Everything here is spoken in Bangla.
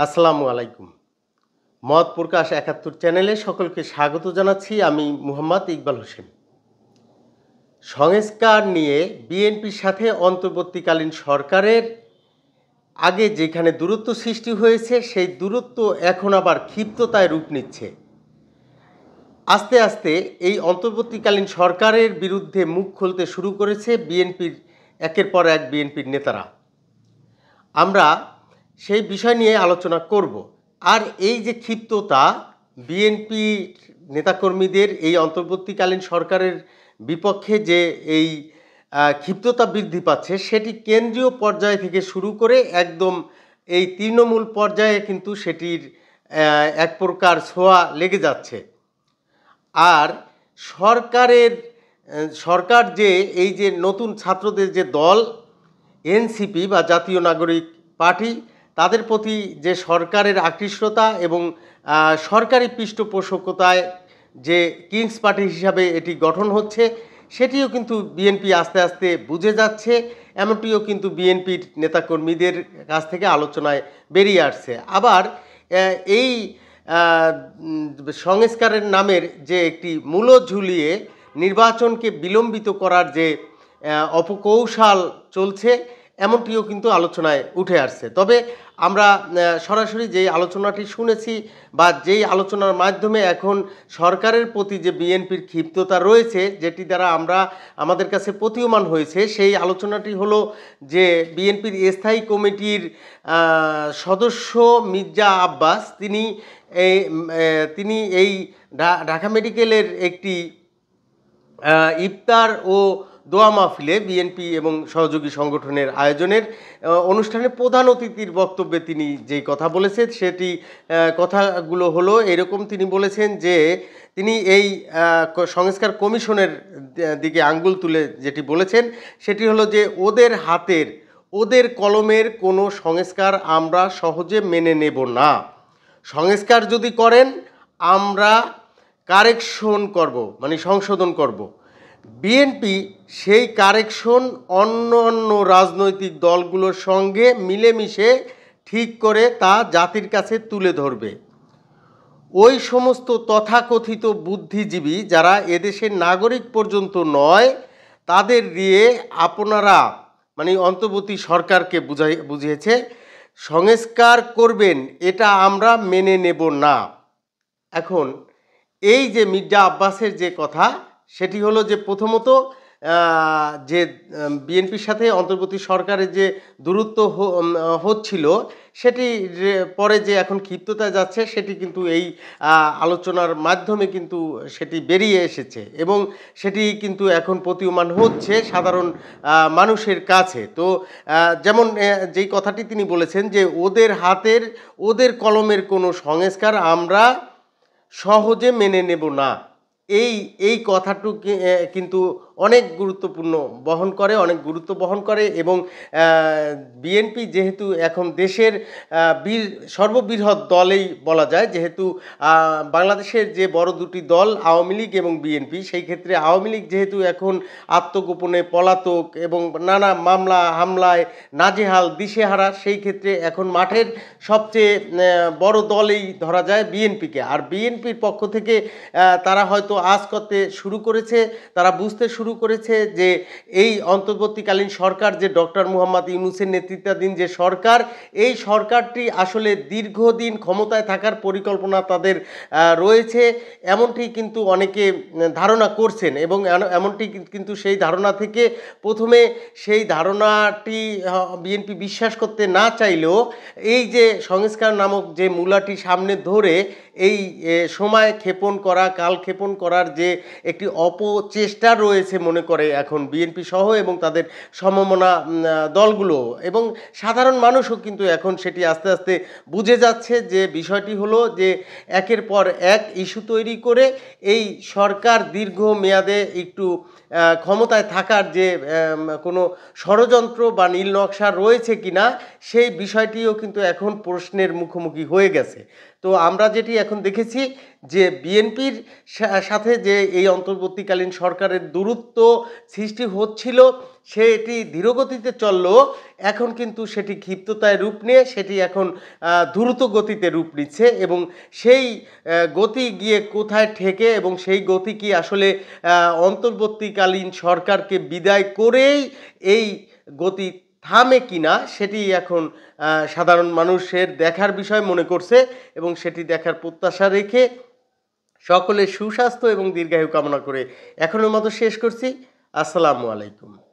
আসসালামু আলাইকুম। মত প্রকাশ ৭১ চ্যানেলে সকলকে স্বাগত জানাচ্ছি। আমি মুহাম্মদ ইকবাল হোসেন। সংস্কার নিয়ে বিএনপির সাথে অন্তর্বর্তীকালীন সরকারের আগে যেখানে দূরত্ব সৃষ্টি হয়েছে, সেই দূরত্ব এখন আবার ক্ষিপ্ততায় রূপ নিচ্ছে। আস্তে আস্তে এই অন্তর্বর্তীকালীন সরকারের বিরুদ্ধে মুখ খুলতে শুরু করেছে বিএনপির একের পর এক বিএনপির নেতারা। আমরা সেই বিষয় নিয়ে আলোচনা করব। আর এই যে ক্ষিপ্ততা বিএনপির নেতাকর্মীদের এই অন্তর্বর্তীকালীন সরকারের বিপক্ষে যে এই ক্ষিপ্ততা বৃদ্ধি পাচ্ছে, সেটি কেন্দ্রীয় পর্যায় থেকে শুরু করে একদম এই তৃণমূল পর্যায়ে কিন্তু সেটির এক প্রকার ছোঁয়া লেগে যাচ্ছে। আর সরকার যে এই যে নতুন ছাত্রদের যে দল এনসিপি বা জাতীয় নাগরিক পার্টি, তাদের প্রতি যে সরকারের আকৃষ্টতা এবং সরকারি পৃষ্ঠপোষকতায় যে কিংস পার্টি হিসাবে এটি গঠন হচ্ছে, সেটিও কিন্তু বিএনপি আস্তে আস্তে বুঝে যাচ্ছে। এমনটিও কিন্তু বিএনপির নেতাকর্মীদের কাছ থেকে আলোচনায় বেরিয়ে আসছে। আবার এই সংস্কারের নামের যে একটি মূল্য ঝুলিয়ে নির্বাচনকে বিলম্বিত করার যে অপকৌশল চলছে, এমনটিও কিন্তু আলোচনায় উঠে আসছে। তবে আমরা সরাসরি যেই আলোচনাটি শুনেছি বা যেই আলোচনার মাধ্যমে এখন সরকারের প্রতি যে বিএনপির ক্ষিপ্ততা রয়েছে, যেটি দ্বারা আমাদের কাছে প্রতীয়মান হয়েছে, সেই আলোচনাটি হলো যে বিএনপির স্থায়ী কমিটির সদস্য মির্জা আব্বাস তিনি এই ঢাকা মেডিকেলের একটি ইফতার ও দোয়া মাহফিলে বিএনপি এবং সহযোগী সংগঠনের আয়োজনের অনুষ্ঠানে প্রধান অতিথির বক্তব্যে তিনি যেই কথা বলেছেন, সেটি কথাগুলো হলো এরকম। তিনি বলেছেন যে তিনি এই সংস্কার কমিশনের দিকে আঙ্গুল তুলে যেটি বলেছেন, সেটি হলো যে ওদের কলমের কোনো সংস্কার আমরা সহজে মেনে নেব না। সংস্কার যদি করেন আমরা কারেকশন করব, মানে সংশোধন করব। বিএনপি সেই কারেকশন অন্য রাজনৈতিক দলগুলোর সঙ্গে মিলেমিশে ঠিক করে তা জাতির কাছে তুলে ধরবে। ওই সমস্ত তথাকথিত বুদ্ধিজীবী যারা এদেশের নাগরিক পর্যন্ত নয়, তাদের দিয়ে আপনারা মানে অন্তর্বর্তী সরকারকে বুঝিয়েছে সংস্কার করবেন, এটা আমরা মেনে নেব না। এখন এই যে মির্জা আব্বাসের যে কথা, সেটি হলো যে প্রথমত যে বিএনপির সাথে অন্তর্বর্তী সরকারের যে দূরত্ব হচ্ছিল, সেটি পরে যে এখন ক্ষিপ্ততায় যাচ্ছে, সেটি কিন্তু এই আলোচনার মাধ্যমে কিন্তু সেটি বেরিয়ে এসেছে এবং সেটি কিন্তু এখন প্রতীয়মান হচ্ছে সাধারণ মানুষের কাছে। তো যেমন যেই কথাটি তিনি বলেছেন যে ওদের কলমের কোনো সংস্কার আমরা সহজে মেনে নেব না, এই কথাটুকু কিন্তু অনেক গুরুত্ব বহন করে এবং বিএনপি যেহেতু এখন দেশের সর্ববৃহৎ দলেই বলা যায়, যেহেতু বাংলাদেশের যে বড় দুটি দল আওয়ামী লীগ এবং বিএনপি, সেই ক্ষেত্রে আওয়ামী লীগ যেহেতু এখন আত্মগোপনে পলাতক এবং নানা মামলা হামলায় নাজেহাল দিশেহারা, সেই ক্ষেত্রে এখন মাঠের সবচেয়ে বড় দলেই ধরা যায় বিএনপিকে। আর বিএনপির পক্ষ থেকে তারা হয়তো আজ করতে শুরু করেছে, তারা বুঝতে শুরু করেছে যে এই অন্তর্বর্তীকালীন সরকার যে ডক্টর মোহাম্মদ ইউনূসের নেতৃত্বাধীন যে সরকার, এই সরকারটি আসলে দীর্ঘদিন ক্ষমতায় থাকার পরিকল্পনা তাদের রয়েছে, এমনটি কিন্তু অনেকে ধারণা করছেন এবং এমনটি কিন্তু সেই ধারণা থেকে প্রথমে সেই ধারণাটি বিএনপি বিশ্বাস করতে না চাইলেও এই যে সংস্কার নামক যে মূলাটি সামনে ধরে এই সময় ক্ষেপণ করা, কাল ক্ষেপণ করার যে একটি অপচেষ্টা রয়েছে মনে করে এখন বিএনপি সহ এবং তাদের সমমনা দলগুলো, এবং সাধারণ মানুষও কিন্তু এখন সেটি আস্তে আস্তে বুঝে যাচ্ছে যে বিষয়টি হলো যে একের পর এক ইস্যু তৈরি করে এই সরকার দীর্ঘমেয়াদে একটু ক্ষমতায় থাকার যে কোনো ষড়যন্ত্র বা নীল নকশা রয়েছে কিনা, সেই বিষয়টিও কিন্তু এখন প্রশ্নের মুখোমুখি হয়ে গেছে। তো আমরা যেটি এখন দেখেছি যে বিএনপির সাথে যে এই অন্তর্বর্তীকালীন সরকারের দূরত্ব দূরত্ব সৃষ্টি হচ্ছিল সেটি ধীরগতিতে চললেও এখন কিন্তু সেটি ক্ষিপ্ততায় রূপ নিয়ে সেটি এখন দ্রুত গতিতে রূপ নিচ্ছে এবং সেই গতি গিয়ে কোথায় ঠেকে এবং সেই গতি কি আসলে অন্তর্বর্তীকালীন সরকারকে বিদায় করেই এই গতি থামে কিনা সেটি এখন সাধারণ মানুষের দেখার বিষয় মনে করছে এবং সেটি দেখার প্রত্যাশা রেখে সকলের সুস্বাস্থ্য এবং দীর্ঘায়ু কামনা করে এখনের মতো শেষ করছি। আসসালামু আলাইকুম।